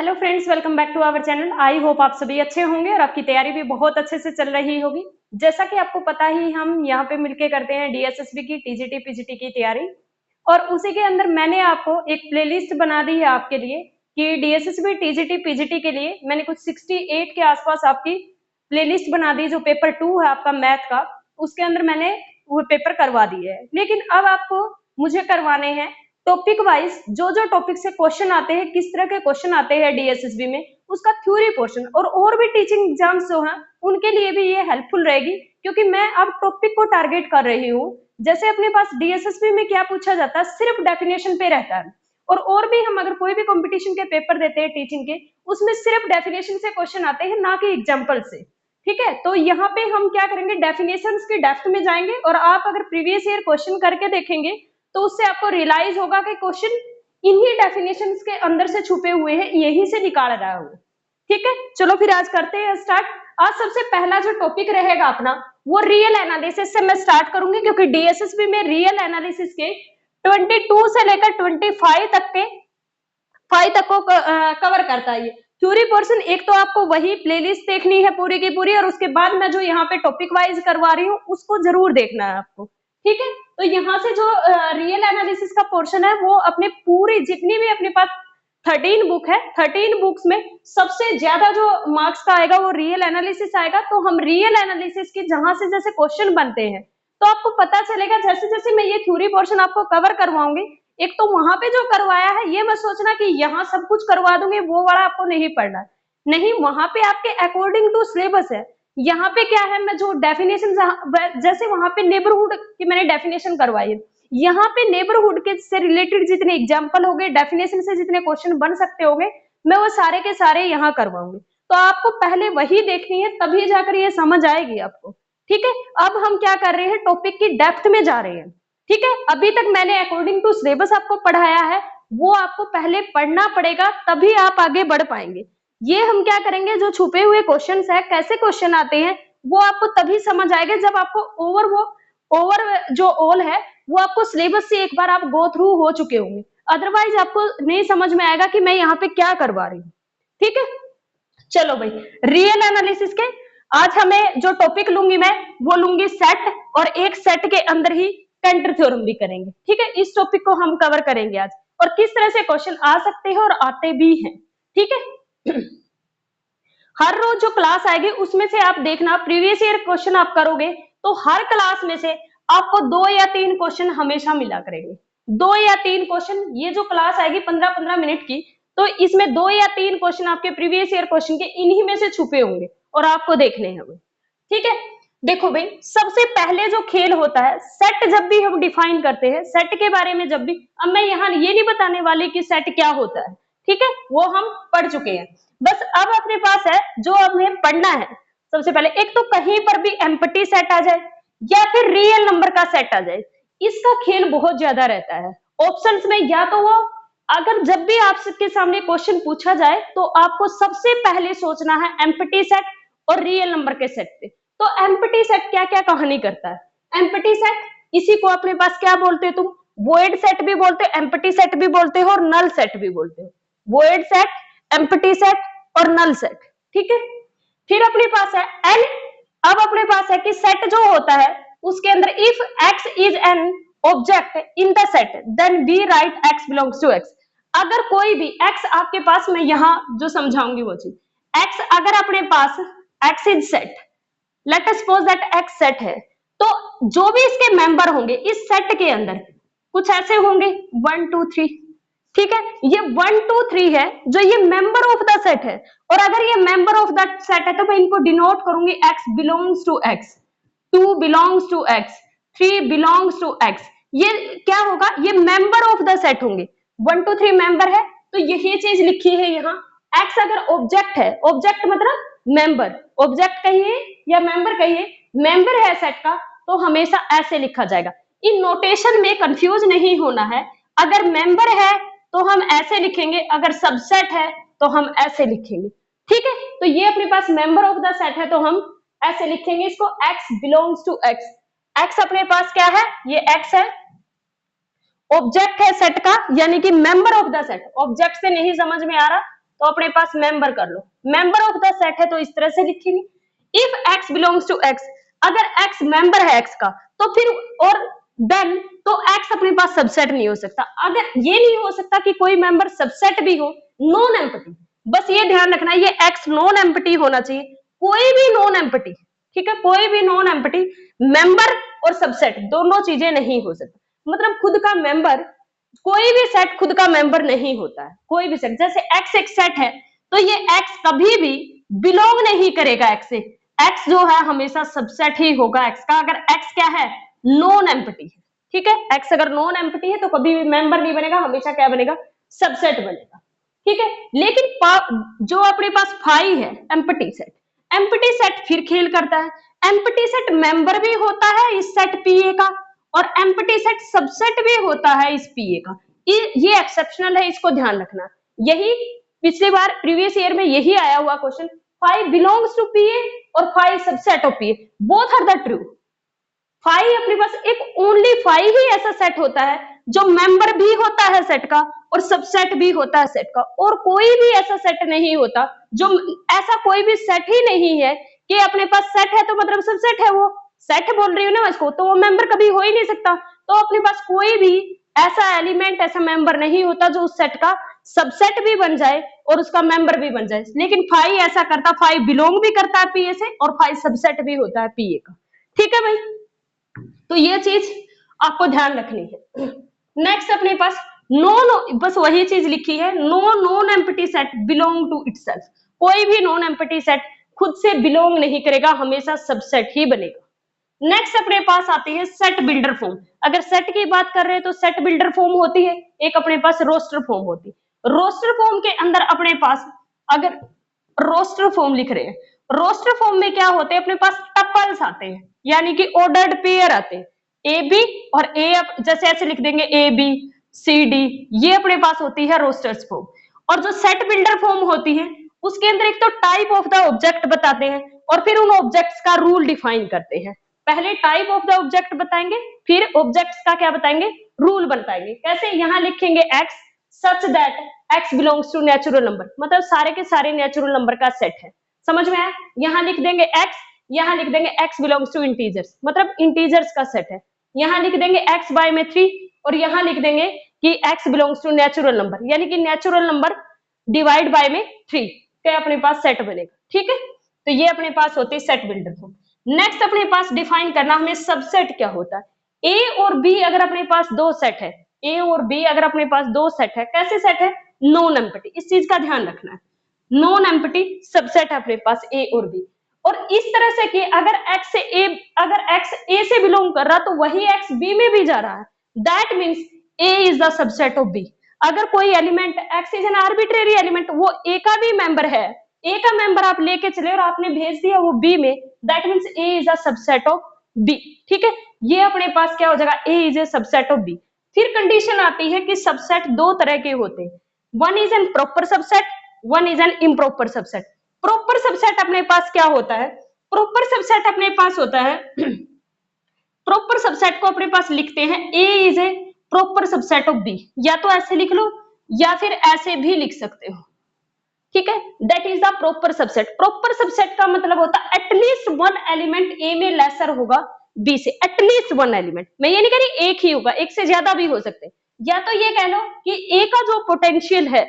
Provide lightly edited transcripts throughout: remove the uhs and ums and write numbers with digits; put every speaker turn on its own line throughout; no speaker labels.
Hello friends, welcome back to our channel. I hope आप सभी अच्छे होंगे और आपकी तैयारी भी बहुत अच्छे से चल रही होगी। जैसा कि आपको पता ही हम यहाँ पे मिलके करते हैं डीएसएसबी की टीजीटी पीजीटी की तैयारी, और उसी के अंदर मैंने आपको एक प्लेलिस्ट बना दी है आपके लिए कि डीएसएसबी टीजीटी पीजीटी के लिए मैंने कुछ 68 के आसपास आपकी प्लेलिस्ट बना दी। जो पेपर 2 है आपका मैथ का, उसके अंदर मैंने वो पेपर करवा दिए है। लेकिन अब आपको मुझे करवाने हैं टॉपिक वाइज, जो टॉपिक से क्वेश्चन आते हैं, किस तरह के क्वेश्चन आते हैं डीएसएसबी में, उसका थ्योरी पोर्शन। और भी टीचिंग एग्जाम्स जो हैं उनके लिए भी ये हेल्पफुल रहेगी, क्योंकि मैं अब टॉपिक को टारगेट कर रही हूँ। जैसे अपने पास डीएसएसबी में क्या पूछा जाता है, सिर्फ डेफिनेशन पे रहता है। और भी हम अगर कोई भी कंपटीशन के पेपर देते हैं टीचिंग के, उसमें सिर्फ डेफिनेशन से क्वेश्चन आते हैं, ना कि एग्जाम्पल से। ठीक है, तो यहाँ पे हम क्या करेंगे, डेफिनेशंस की डेप्थ में जाएंगे। और आप अगर प्रीवियस ईयर क्वेश्चन करके देखेंगे तो उससे आपको रियलाइज होगा कि क्वेश्चन इन्हीं डेफिनेशंस के अंदर से छुपे हुए हैं, यही से निकाल रहा है। ठीक है, चलो फिर आज करते हैं स्टार्ट। आज सबसे पहला जो टॉपिक रहेगा अपना, वो रियल एनालिसिस से मैं स्टार्ट करूंगी, क्योंकि डीएसएसबी में रियल एनालिसिस के 22 से लेकर 5 तक को कवर करता है। ये थ्योरी पोर्शन एक तो आपको वही प्लेलिस्ट देखनी है पूरी की पूरी, और उसके बाद मैं जो यहाँ पे टॉपिक वाइज करवा रही हूँ उसको जरूर देखना है आपको। ठीक है, तो यहाँ से जो रियल एनालिसिस का पोर्शन है वो अपने पूरी जितनी भी अपने पास 13 बुक है, 13 बुक्स में सबसे ज्यादा जो मार्क्स का आएगा वो रियल एनालिसिस आएगा। तो हम रियल एनालिसिस की जहां से जैसे क्वेश्चन बनते हैं तो आपको पता चलेगा, जैसे जैसे मैं ये थ्योरी पोर्शन आपको कवर करवाऊंगी, एक तो वहां पे जो करवाया है ये मत सोचना कि यहाँ सब कुछ करवा दूंगे, वो वाला आपको नहीं पढ़ना। नहीं, वहां पे आपके अकॉर्डिंग टू सिलेबस है। यहाँ पे क्या है, मैं जो डेफिनेशन, जैसे वहां पे नेबरहुड की मैंने डेफिनेशन करवाई है, यहाँ पे नेबरहुड के से रिलेटेड जितने एग्जाम्पल हो गए, डेफिनेशन से जितने क्वेश्चन बन सकते होंगे, मैं वो सारे के सारे यहाँ करवाऊंगी। तो आपको पहले वही देखनी है, तभी जाकर ये समझ आएगी आपको। ठीक है, अब हम क्या कर रहे हैं, टॉपिक की डेप्थ में जा रहे हैं। ठीक है, अभी तक मैंने अकॉर्डिंग टू सिलेबस आपको पढ़ाया है, वो आपको पहले पढ़ना पड़ेगा, तभी आप आगे बढ़ पाएंगे। ये हम क्या करेंगे, जो छुपे हुए क्वेश्चंस है, कैसे क्वेश्चन आते हैं, वो आपको तभी समझ आएगा जब आपको ओवर जो ऑल है वो आपको सिलेबस से एक बार आप गो थ्रू हो चुके होंगे। अदरवाइज आपको नहीं समझ में आएगा कि मैं यहाँ पे क्या करवा रही हूँ। ठीक है, चलो भाई, रियल एनालिसिस के आज हमें जो टॉपिक लूंगी मैं, वो लूंगी सेट, और एक सेट के अंदर ही कंटर थ्योरम भी करेंगे। ठीक है, इस टॉपिक को हम कवर करेंगे आज, और किस तरह से क्वेश्चन आ सकते हैं और आते भी हैं। ठीक है, हर रोज जो क्लास आएगी उसमें से आप देखना, प्रीवियस ईयर क्वेश्चन आप करोगे तो हर क्लास में से आपको 2 या 3 क्वेश्चन हमेशा मिला करेंगे। 2 या 3 क्वेश्चन, ये जो क्लास आएगी 15-15 मिनट की, तो इसमें 2 या 3 क्वेश्चन आपके प्रीवियस ईयर क्वेश्चन के इन्हीं में से छुपे होंगे और आपको देखने हैं। ठीक है, देखो भाई, सबसे पहले जो खेल होता है, सेट जब भी हम डिफाइन करते हैं, सेट के बारे में जब भी, अब मैं यहाँ ये नहीं बताने वाली कि सेट क्या होता है, ठीक है, वो हम पढ़ चुके हैं। बस अब अपने पास है जो हमें पढ़ना है, सबसे पहले एक तो कहीं पर भी एम्प्टी सेट आ जाए या फिर रियल नंबर का सेट आ जाए, इसका खेल बहुत ज्यादा रहता है। ऑप्शंस में या तो वो, अगर जब भी आपके सामने क्वेश्चन पूछा जाए तो आपको सबसे पहले सोचना है एम्प्टी सेट और रियल नंबर के सेट पे। तो एम्प्टी सेट क्या क्या कहानी करता है, एम्प्टी सेट, इसी को अपने पास क्या बोलते हो तुम, वॉइड सेट भी बोलते हो, एम्प्टी सेट भी बोलते हो, और नल सेट भी बोलते हो। वॉइड सेट, एम्प्टी सेट और नल सेट। ठीक है, फिर अपने पास है एन। अब अपने पास है कि सेट जो होता है उसके अंदर if x is an object in the set then we write x belongs to x। अगर कोई भी x आपके पास, मैं यहां जो समझाऊंगी वो चीज, x अगर अपने पास x is set, let us suppose that x set है, तो जो भी इसके मेंबर होंगे इस सेट के अंदर कुछ ऐसे होंगे 1 2 3। ठीक है, ये 1 2 3 है जो ये मेंबर ऑफ द सेट है, और अगर ये मेंबर ऑफ द सेट है तो मैं इनको डिनोट करूंगी x belongs to x, 2 belongs to x, 3 belongs to x। ये क्या होगा, ये मेंबर ऑफ द सेट होंगे। 1 2 3 मेंबर है तो यही चीज लिखी है यहाँ। x अगर ऑब्जेक्ट है, ऑब्जेक्ट मतलब मेंबर, ऑब्जेक्ट कहिए या मेंबर कहिए, मेंबर है सेट का तो हमेशा ऐसे लिखा जाएगा। इन नोटेशन में कंफ्यूज नहीं होना है, अगर मेंबर है तो हम ऐसे लिखेंगे, अगर सबसेट है तो हम ऐसे लिखेंगे। ठीक है, तो ये अपने पास मेंबर ऑफ द सेट है तो हम ऐसे लिखेंगे इसको, x belongs to x। x अपने पास क्या है, ये x है, ऑब्जेक्ट है सेट का, यानी कि member of the set. Object से नहीं समझ में आ रहा तो अपने पास मेंबर कर लो, मेंबर ऑफ द सेट है तो इस तरह से लिखेंगे, if x belongs to x, अगर x मेंबर है x का तो फिर और देन तो x अपने पास सबसेट नहीं हो सकता। अगर ये नहीं हो सकता कि कोई मेंबर सबसेट भी हो, नॉन एम्प्टी, बस ये ध्यान रखना ये x नॉन एम्प्टी होना चाहिए, कोई भी नॉन एम्प्टी, ठीक है, कोई भी नॉन एम्प्टी मेंबर और सबसेट दोनों चीजें नहीं हो सकती, मतलब खुद का मेंबर, कोई भी सेट खुद का मेंबर नहीं होता है, कोई भी सेट, जैसे x एक सेट है तो ये x कभी भी बिलोंग नहीं करेगा x से, x जो है हमेशा सबसेट ही होगा x का, अगर x क्या है, नॉन एम्प्टी है, ठीक है, x अगर नॉन एम्प्टी है तो कभी भी मेंबर नहीं बनेगा, हमेशा क्या बनेगा, सबसेट बनेगा, ठीक है। लेकिन जो अपने पास फाई है एम्प्टी सेट फिर खेल करता है, एम्प्टी सेट मेंबर भी होता है इस सेट पीए का और एम्प्टी सेट सबसेट भी होता है इस पीए का, ये एक्सेप्शनल है, इसको ध्यान रखना, यही पिछली बार प्रीवियस ईयर में यही आया हुआ question, phi belongs to P A और phi subset of P A, both are the true, phi अपने पास एक ओनली फाई ही ऐसा सेट होता है जो मेंबर भी होता है सेट का और सबसेट भी होता है सेट का, और कोई भी ऐसा सेट नहीं होता जो, ऐसा कोई भी सेट ही नहीं है कि अपने पास सेट है तो मतलब सबसेट है, वो सेट बोल रही हूँ ना इसको, तो वो मेंबर कभी हो ही नहीं सकता, तो अपने पास कोई भी ऐसा एलिमेंट, ऐसा मेंबर नहीं होता जो उस सेट का सबसेट भी बन जाए और उसका मेंबर भी बन जाए, लेकिन फाई ऐसा करता, फाई बिलोंग भी करता है पीए से और फाई सबसेट भी होता है पीए का, ठीक है भाई, तो ये चीज आपको ध्यान रखनी है। नेक्स्ट अपने पास नो, बस वही चीज लिखी है, no non empty set belong to itself, कोई भी नॉन एम्प्टी सेट खुद से बिलोंग नहीं करेगा, हमेशा सबसेट ही बनेगा। नेक्स्ट अपने पास आती है सेट बिल्डर फॉर्म, अगर सेट की बात कर रहे हैं तो सेट बिल्डर फॉर्म होती है, एक अपने पास रोस्टर फॉर्म होती है, रोस्टर फॉर्म के अंदर अपने पास अगर रोस्टर फॉर्म लिख रहे हैं, रोस्टर फॉर्म में क्या होते हैं, अपने पास टपल्स आते हैं, यानी कि ऑर्डर्ड पेयर आते हैं, ए बी और ए, जैसे ऐसे लिख देंगे ए बी सी डी, ये अपने पास होती है रोस्टर्स फॉर्म। और जो सेट बिल्डर फॉर्म होती है उसके अंदर एक तो टाइप ऑफ द ऑब्जेक्ट बताते हैं और फिर उन ऑब्जेक्ट्स का रूल डिफाइन करते हैं, पहले टाइप ऑफ द ऑब्जेक्ट बताएंगे फिर ऑब्जेक्ट्स का क्या बताएंगे, रूल बताएंगे, कैसे, यहाँ लिखेंगे x such that x belongs to natural number, मतलब सारे के सारे नेचुरल नंबर का सेट है, समझ में आया, यहाँ लिख देंगे x, यहाँ लिख देंगे x बिलोंग्स टू इंटीजर्स, मतलब इंटीजर्स का सेट है, यहाँ लिख देंगे x बाय में 3 और यहाँ लिख देंगे कि x belongs to natural number, यानी कि नेचुरल नंबर डिवाइड बाय में 3 क्या अपने पास सेट बनेगा, ठीक है, तो ये अपने पास होती है सेट बिल्डर फॉर्म। नेक्स्ट अपने पास डिफाइन करना हमें सबसेट क्या होता है, ए और बी अगर अपने पास दो सेट है, ए और बी अगर अपने पास दो सेट है, कैसे सेट है, नॉन एम्प्टी, इस चीज का ध्यान रखना है, नॉन एम्प्टी सबसेट है अपने पास ए और बी, और इस तरह से कि अगर x से a, अगर x a से बिलोंग कर रहा तो वही x b में भी जा रहा है, that means a is the subset of b, अगर कोई element x is an arbitrary element, वो a का भी मेंबर है, a का मेंबर आप लेके चले और आपने भेज दिया वो b में, that means a is a subset of b, ठीक है, ये अपने पास क्या हो जाएगा, a is a subset of b। फिर कंडीशन आती है कि सबसेट दो तरह के होते हैं, one is an proper subset, one is an improper subset. Proper subset अपने पास क्या होता है, प्रॉपर सबसेट अपने पास होता है प्रॉपर सबसेट को अपने पास लिखते हैं a is a proper subset of b, या तो ऐसे लिख लो या फिर ऐसे भी लिख सकते हो, ठीक है, that is the proper subset. Proper subset का मतलब होता है एटलीस्ट वन एलिमेंट ए में लेसर होगा बी से, एटलीस्ट वन एलिमेंट, मैं ये नहीं कह रही एक ही होगा, एक से ज्यादा भी हो सकते हैं, या तो ये कह लो कि ए का जो पोटेंशियल है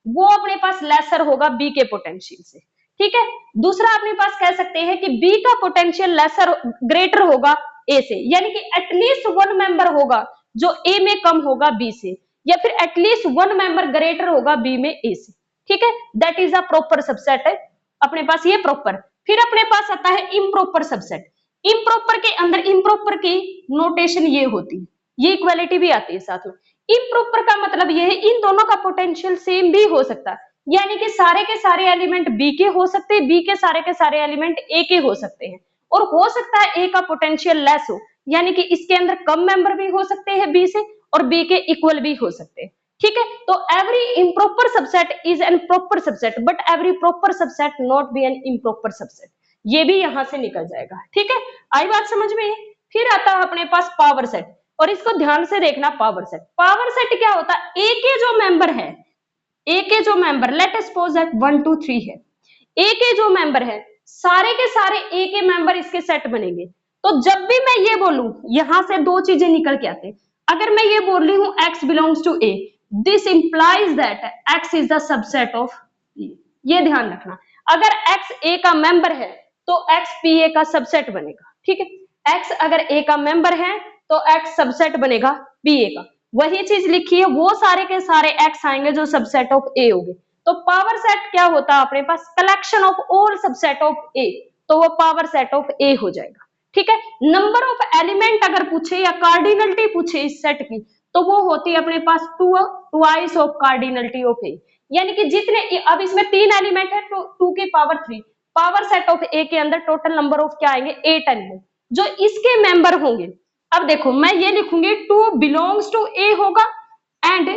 वो अपने पास लेसर होगा बी के पोटेंशियल से, ठीक है, दूसरा अपने पास कह सकते हैं कि बी का पोटेंशियल लेसर ग्रेटर होगा ए से, यानी कि एटलीस्ट वन मेंबर होगा जो ए में कम होगा बी से, या फिर एटलीस्ट वन मेंबर ग्रेटर होगा बी में ए से, ठीक है, that is a proper subset है अपने पास, ये प्रॉपर। फिर अपने पास आता है इम्प्रॉपर सबसेट, इम्प्रॉपर के अंदर इम्प्रॉपर की नोटेशन ये होती है, ये इक्वालिटी भी आती है साथ में, इम्प्रॉपर का मतलब ये है इन दोनों का पोटेंशियल सेम भी हो सकता है, यानी कि सारे के सारे एलिमेंट बी के हो सकते हैं, बी के सारे एलिमेंट ए के हो सकते हैं, और हो सकता है ए का पोटेंशियल लेस हो, यानी कि इसके अंदर कम मेंबर भी हो सकते हैं बी से और बी के इक्वल भी हो सकते हैं, ठीक है, तो every improper subset is an proper subset but every proper subset not be an improper subset, ये भी यहां से निकल जाएगा, ठीक है, आई बात समझ में। फिर आता है अपने पास पावर सेट, और इसको ध्यान से देखना, पावर सेट क्या होता है, ए के जो मेंबर है ए के जो member, let us suppose that 1 2 3 है, ए के जो मेंबर है सारे के सारे ए के मेंबर इसके सेट बनेंगे। तो जब भी मैं ये बोलूं, यहां से दो चीजें निकल के आते हैं। अगर मैं ये बोल रही हूं x belongs to A, this implies that x is the subset of A. ये ध्यान रखना, अगर x ए का मेंबर है तो x पी ए का सबसेट बनेगा। ठीक है, x अगर ए का मेंबर है तो x सबसेट बनेगा पी ए का। वही चीज लिखी है, वो सारे के सारे x आएंगे जो सबसेट ऑफ ए होंगे। तो पावर सेट क्या होता है अपने पास, collection of all subset of A, तो वो पावर सेट ऑफ ए हो जाएगा। ठीक है, नंबर ऑफ एलिमेंट अगर पूछे या कार्डिनलिटी पूछे इस सेट की, तो वो होती है अपने पास ट्वाइस ऑफ कार्डिनलिटी ऑफ ए, यानी कि जितने, अब इसमें 3 एलिमेंट है तो 2 की पावर 3, पावर सेट ऑफ ए के अंदर टोटल नंबर ऑफ क्या आएंगे 8 एलिमेंट जो इसके मेंबर होंगे। अब देखो मैं ये लिखूंगी 2 बिलोंग्स टू ए होगा एंड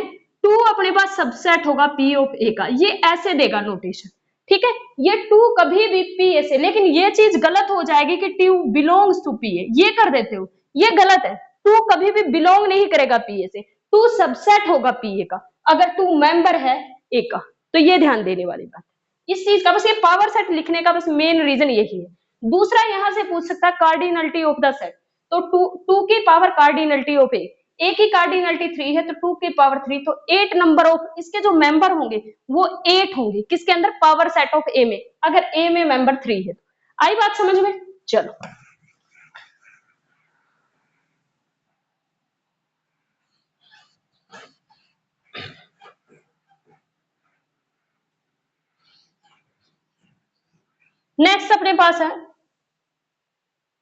2 अपने पास सबसेट होगा पी ऑफ ए का, ये ऐसे देगा नोटेशन। ठीक है, ये 2 कभी भी पी ए से, लेकिन ये चीज गलत हो जाएगी कि 2 बिलोंग्स टू पी ए, ये कर देते हो, ये गलत है। 2 कभी भी बिलोंग नहीं करेगा पी ए से, 2 सबसेट होगा पी ए का अगर 2 मेंबर है ए का। तो ये ध्यान देने वाली बात इस चीज का, बस ये पावर सेट लिखने का बस मेन रीजन यही है। दूसरा यहां से पूछ सकता है कार्डिनलिटी ऑफ द सेट, तो 2 की पावर कार्डिनलिटी ऑफ ए की कार्डिनलिटी 3 है तो 2 की पावर 3, तो 8 नंबर ऑफ इसके जो मेंबर होंगे वो 8 होंगे किसके अंदर, पावर सेट ऑफ ए में, अगर ए में मेंबर 3 है। आई बात समझ में? चलो नेक्स्ट अपने पास है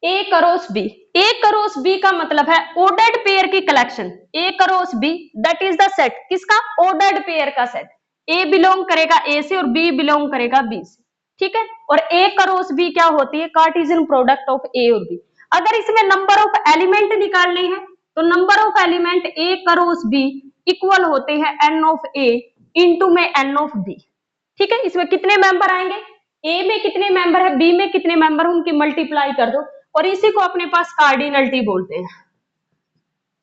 A cross B. A cross B का मतलब है ऑर्डर्ड पेयर की collection. A cross B that is the set किसका, ऑर्डर्ड पेयर का सेट। ए बिलोंग करेगा ए से और बी बिलोंग करेगा बी से। ठीक है, और ए क्रॉस बी क्या होती है, कार्टेशियन प्रोडक्ट ऑफ ए और बी। अगर इसमें नंबर ऑफ एलिमेंट निकालने हैं तो number of element A cross B equal होते हैं एन ऑफ ए इंटू में एन ऑफ बी। ठीक है, इसमें कितने मेंबर आएंगे, ए में कितने मेंबर है, बी में कितने मेंबर, उनकी मल्टीप्लाई कर दो और इसी को अपने पास कार्डिनलिटी बोलते हैं।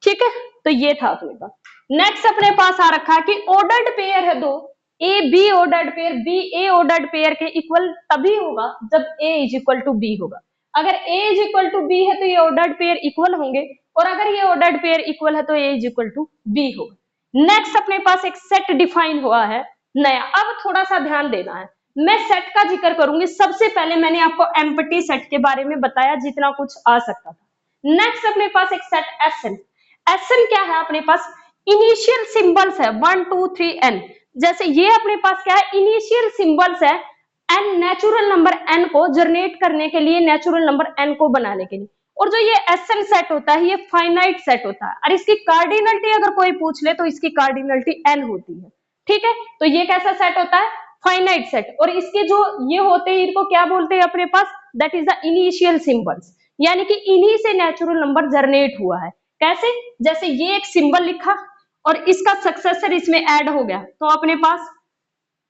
ठीक है, तो ये था अपने पास। नेक्स्ट अपने पास आ रखा है कि ऑर्डर्ड पेयर है दो, A B ordered pair, B A ordered pair के इक्वल तभी होगा जब A is equal to B होगा। अगर A is equal to B है तो ये ऑर्डर्ड पेयर इक्वल होंगे, और अगर ये ऑर्डर्ड पेयर इक्वल है तो ए इज इक्वल टू बी होगा। नेक्स्ट अपने पास एक सेट डिफाइन हुआ है नया। अब थोड़ा सा ध्यान देना है, मैं सेट का जिक्र करूंगी। सबसे पहले मैंने आपको एम्प्टी सेट के बारे में बताया जितना कुछ आ सकता था। नेक्स्ट अपने पास एक सेट एसएन। एसएन क्या है अपने पास, इनिशियल सिंबल्स है 1 2 3 एन। जैसे ये अपने पास क्या है, इनिशियल सिंबल्स है एन, नेचुरल नंबर एन को जनरेट करने के लिए, नेचुरल नंबर एन को बनाने के लिए। और जो ये एसएन सेट होता है ये फाइनाइट सेट होता है, और इसकी कार्डिनलिटी अगर कोई पूछ ले तो इसकी कार्डिनलिटी एन होती है। ठीक है, तो ये कैसा सेट होता है, फाइनाइट सेट। और इसके जो ये होते हैं इनको क्या बोलते हैं अपने पास, that is the initial symbols, यानी कि इन्हीं से नेचुरल नंबर जनरेट हुआ है। कैसे, जैसे ये एक सिंबल लिखा और इसका सक्सेसर इसमें ऐड हो गया तो अपने पास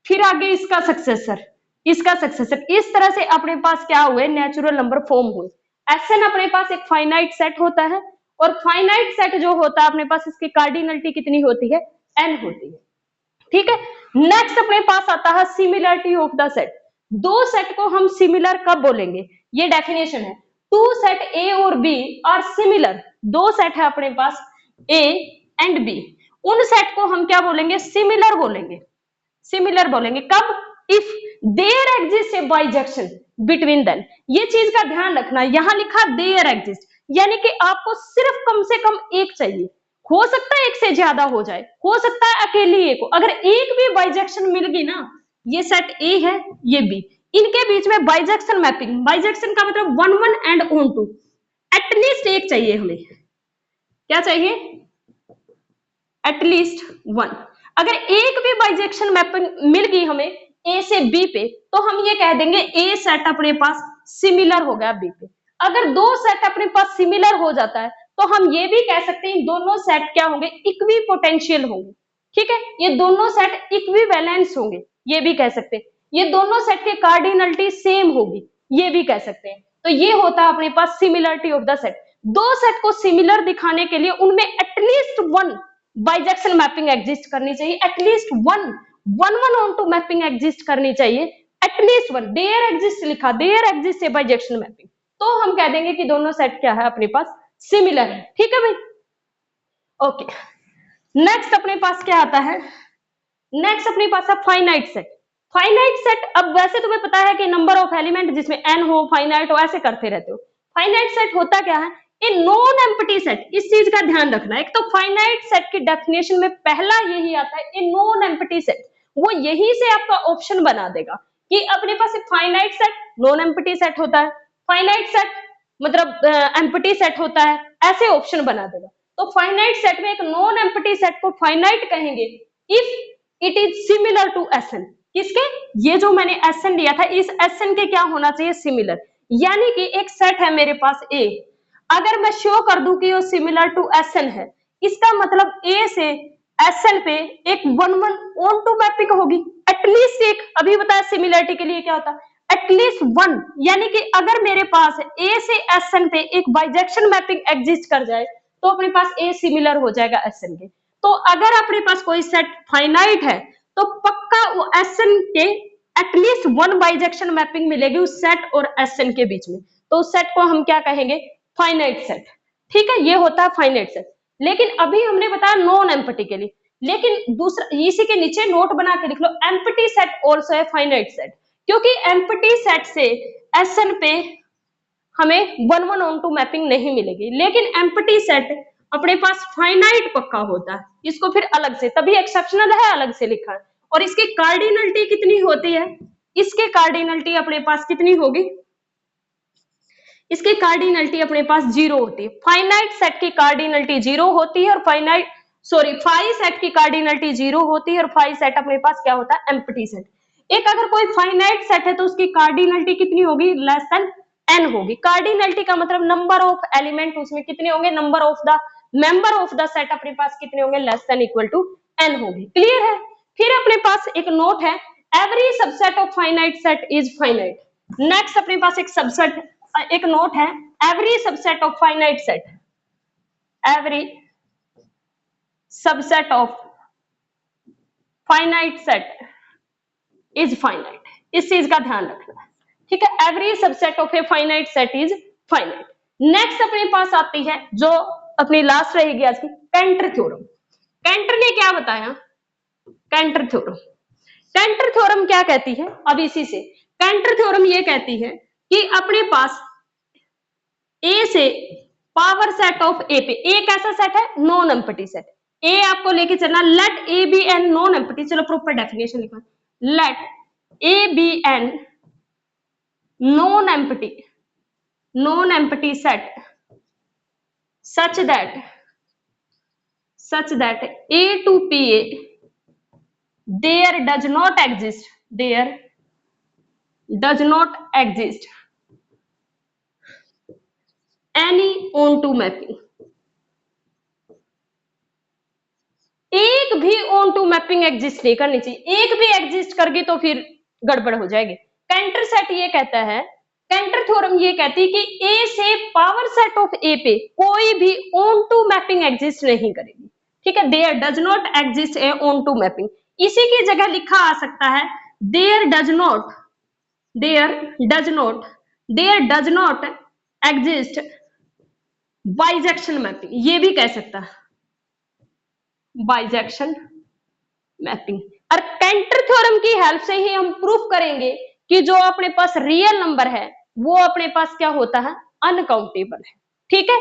फिर आगे इसका सक्सेसर, इसका सक्सेसर, इस तरह से अपने पास क्या हुए, नेचुरल नंबर फॉर्म हुए। एसएन अपने पास एक फाइनाइट सेट होता है, और फाइनाइट सेट जो होता है अपने पास इसकी कार्डिनलिटी कितनी होती है, एन होती है। ठीक है, नेक्स्ट अपने पास आता है सिमिलरिटी ऑफ द सेट। दो सेट को हम सिमिलर कब बोलेंगे, ये डेफिनेशन है, टू सेट ए और बी आर सिमिलर। दो सेट है अपने पास ए एंड बी, उन सेट को हम क्या बोलेंगे, सिमिलर बोलेंगे। सिमिलर बोलेंगे कब, if there exist a bijection between them. ये चीज का ध्यान रखना, यहां लिखा देयर एग्जिस्ट, यानी कि आपको सिर्फ कम से कम एक चाहिए, हो सकता है एक से ज्यादा हो जाए, हो सकता है अकेली एक हो। अगर एक भी बाइजेक्शन मिल गई ना, ये सेट ए है ये बी, इनके बीच में बाइजेक्शन मैपिंग, बाइजेक्शन का मतलब 1 1 एंड ऑन 2, एटलीस्ट एक चाहिए हमें। क्या चाहिए, एटलीस्ट 1। अगर एक भी बाइजेक्शन मैपिंग मिल गई हमें ए से बी पे तो हम ये कह देंगे ए सेट अपने पास सिमिलर हो गया बी पे। अगर दो सेट अपने पास सिमिलर हो जाता है तो हम ये भी कह सकते हैं दोनों सेट क्या होंगे, इक्वी पोटेंशियल होंगे। ठीक है, ये दोनों सेट इक्वी बैलेंस होंगे, ये भी कह सकते हैं। ये दोनों सेट के कार्डिनलिटी सेम होगी, ये भी कह सकते हैं। तो ये होता है अपने पास सिमिलरिटी ऑफ द सेट। दो सेट को सिमिलर दिखाने के लिए उनमें एटलीस्ट 1 बाइजेक्शन मैपिंग एग्जिस्ट करनी चाहिए, at least 1। One onto mapping exist करनी चाहिए, एटलीस्ट वन, देयर एग्जिस्ट लिखा, there exist a bijection mapping, तो हम कह देंगे कि दोनों सेट क्या है अपने पास सिमिलर है। ठीक है भाई, ओके। नेक्स्ट अपने पास क्या आता है, नेक्स्ट अपने पास है फाइनाइट सेट। फाइनाइट सेट, अब वैसे तुम्हें पता है कि नंबर ऑफ एलिमेंट जिसमें एन हो, फाइनाइट हो, ऐसे करते रहते हो। फाइनाइट सेट होता क्या है, ए नॉन एम्प्टी सेट, इस चीज का ध्यान रखना। एक तो फाइनाइट सेट की डेफिनेशन में पहला यही आता है, ए नॉन एम्प्टी सेट, वो यही से आपका ऑप्शन बना देगा कि अपने पास finite set non empty set होता है, फाइनाइट सेट मतलब एम्प्टी सेट होता है, ऐसे ऑप्शन बना देगा। तो फाइनाइट सेट में एक नॉन एम्प्टी सेट को फाइनाइट कहेंगे if it is similar to SN. किसके, ये जो मैंने एसएन लिया था, इस एसएन के क्या होना चाहिए, सिमिलर। यानी कि एक सेट है मेरे पास ए, अगर मैं शो कर दूं कि वो सिमिलर टू एसएन है, इसका मतलब ए से एसएन पे एक वन ऑन टू मैपिंग होगी, एटलीस्ट एक। अभी बताया सिमिलरिटी के लिए क्या होता है, एटलीस्ट वन, यानी कि अगर मेरे पास ए से एसएन पे एक बाइजेक्शन मैपिंग एग्जिस्ट कर जाए तो अपने पास ए सिमिलर हो जाएगा एसएन के। तो अगर अपने पास कोई सेट फाइनाइट है तो पक्का वो एसएन के एटलीस्ट वन बाइजेक्शन मैपिंग मिलेगी उस सेट और एसएन के बीच में, तो उस सेट को हम क्या कहेंगे, फाइनाइट सेट। ठीक है, ये होता है फाइनाइट सेट। लेकिन अभी हमने बताया नॉन एम्प्टी के लिए, लेकिन दूसरा इसी के नीचे नोट बना के लिख लो, एम्प्टी सेट आल्सो है फाइनाइट सेट, क्योंकि एम्प्टी सेट से एसएन पे हमें वन ऑन टू मैपिंग नहीं मिलेगी, लेकिन एम्प्टी सेट अपने पास फाइनाइट पक्का होता है, इसको फिर अलग से, तभी एक्सेप्शनल है, अलग से लिखा है। और इसकी कार्डिनलिटी कितनी होती है, इसके कार्डिनलिटी अपने पास कितनी होगी, इसकी कार्डिनलिटी अपने पास 0 होती है। फाइनाइट सेट की कार्डिनलिटी 0 होती है और फाई सेट की कार्डिनलिटी 0 होती है और फाई सेट अपने पास क्या होता है, एम्प्टी सेट। एक अगर कोई फाइनाइट सेट है तो उसकी कार्डिनलिटी कितनी होगी, लेस देन n होगी। कार्डिनलिटी का मतलब नंबर ऑफ एलिमेंट उसमें कितने होंगे, number of the member of the set अपने पास कितने होंगे, less than equal to n होगी। क्लियर है। फिर अपने पास एक नोट है, every subset of finite set is finite. Next अपने पास एक नोट है, every subset of finite set, every subset of finite set is finite. इस चीज का ध्यान रखना है। ठीक है, every subset of a finite set is finite. Next अपने पास आती है जो अपनी लास्ट रहेगी आज की, कैंटर थ्योरम। कैंटर ने क्या बताया, कैंटर थ्योरम, कैंटर थ्योरम क्या कहती है, अब इसी से कैंटर थ्योरम ये कहती है कि अपने पास ए से पावर सेट ऑफ ए पे, ए कैसा सेट है, नॉन एम्प्टी सेट, ए आपको लेके चलना, let A B an non empty, चलो प्रॉपर डेफिनेशन लिखा, let A B an non empty set such that A to PA there does not exist any onto mapping, एक भी on to mapping exist नहीं करनी चाहिए, एक भी exist करगी तो फिर गड़बड़ हो जाएगी। कैंटर सेट ये कहता है, कैंटर थ्योरम ये कहती है कि ए से पावर सेट ऑफ ए पे कोई भी ऑन टू मैपिंग एग्जिस्ट नहीं करेगी। ठीक है, there does not exist a onto mapping, इसी की जगह लिखा आ सकता है there does not exist bijection mapping, ये भी कह सकता है बाइजेक्शन मैपिंग। और कैंटर थ्योरम की हेल्प से ही हम प्रूफ करेंगे कि जो अपने पास रियल नंबर है वो अपने पास क्या होता है, अनकाउंटेबल है। ठीक है,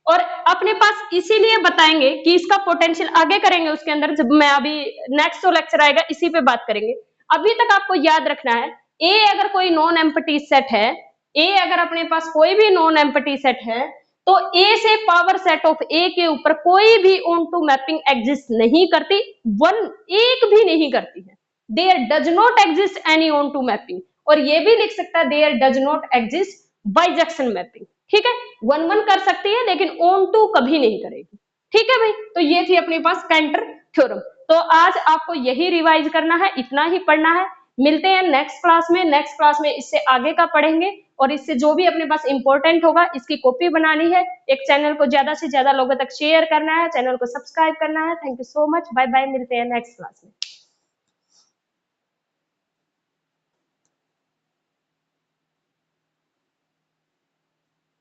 और अपने पास इसीलिए बताएंगे कि इसका पोटेंशियल आगे करेंगे उसके अंदर, जब मैं अभी नेक्स्ट जो लेक्चर आएगा इसी पे बात करेंगे। अभी तक आपको याद रखना है, ए अगर कोई नॉन एम्प्टी सेट है, ए अगर अपने पास कोई भी नॉन एम्प्टी सेट है तो ए से पावर सेट ऑफ ए के ऊपर कोई भी ऑन टू मैपिंग एग्जिस्ट नहीं करती, एक भी नहीं करती है। There does not exist any onto mapping, और ये भी लिख सकता है there does not exist bijection mapping. ठीक है, वन कर सकती है लेकिन ऑन टू कभी नहीं करेगी। ठीक है भाई, तो ये थी अपने पास कैंटर थ्योरम। तो आज आपको यही रिवाइज करना है, इतना ही पढ़ना है। मिलते हैं नेक्स्ट क्लास में, नेक्स्ट क्लास में इससे आगे का पढ़ेंगे और इससे जो भी अपने पास इंपॉर्टेंट होगा इसकी कॉपी बनानी है। एक चैनल को ज्यादा से ज्यादा लोगों तक शेयर करना है, चैनल को सब्सक्राइब करना है। Thank you so much, bye bye, मिलते हैं नेक्स्ट क्लास में।